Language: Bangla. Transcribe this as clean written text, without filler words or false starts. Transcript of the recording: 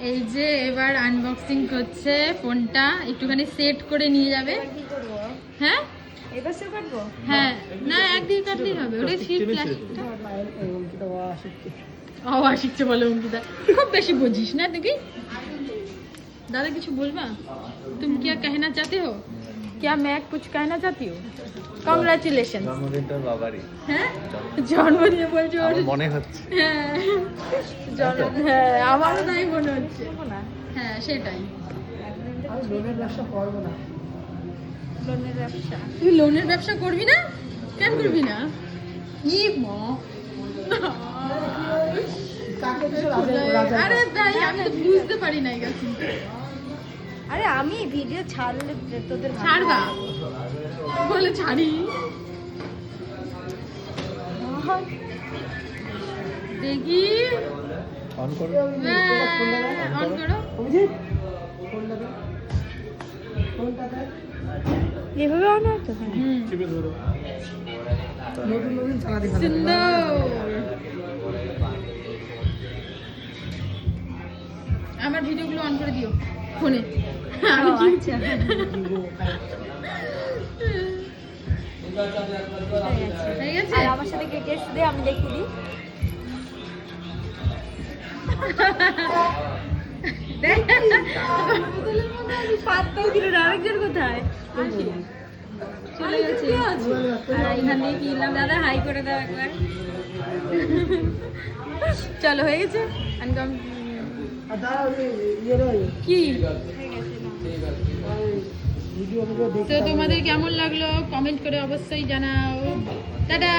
এই যে এবার আনবক্সিং করছে ফোনটা, একটুখানি সেট করে নিয়ে যাবে। হ্যাঁ এবার সে কাটবো? হ্যাঁ, না একদিন কাটলেই হবে। ওটা শীত প্লাস্টিকটা। আওয়াজ শিখছে বলে অঙ্কিতা, খুব বেশি বুঝিস না দেখি। दादा कुछ बोलवा? तुम क्या कहना चाहते हो? क्या मैं कुछ कहना चाहती हूँ? কংগ্রাচুলেশন। জন্মদিনটা বাবারই। হ্যাঁ জন্মদিনে বলছো? আমার মনে হচ্ছে। হ্যাঁ হ্যাঁ আমারও তাই মনে হচ্ছে। হ্যাঁ সেটাই। আমি লোনের ব্যবসা করবো না। লোনের ব্যবসা? তুই লোনের ব্যবসা করবি না? কেন করবি না? ই ম আরে ভাই আমি তো বুঝতে পারি না গেছি। আরে আমি ভিডিও ছাড়লে তোদের ছাড়বা বলে ছাড়ি। দেখি অন করো। অন করো। এভাবে অন হয় তো? চিপে ধরো। নতুন নতুন চালাতে সুন্দর। আমার ভিডিওগুলো অন করে দিও ফোনে। আমি কি আচ্ছা হয়ে গেছে? আর আমার সাথে কে কে শুধু আমি দেখিয়ে দিই। পাত্তাও দিল না। আরেকজন কোথায় চলে গেছে? এখান থেকে কিনলাম। দাদা হাই করে দাও একবার। চলো হয়ে গেছে। আনকম কি তো তোমাদের কেমন লাগলো কমেন্ট করে অবশ্যই জানাও। টাটা।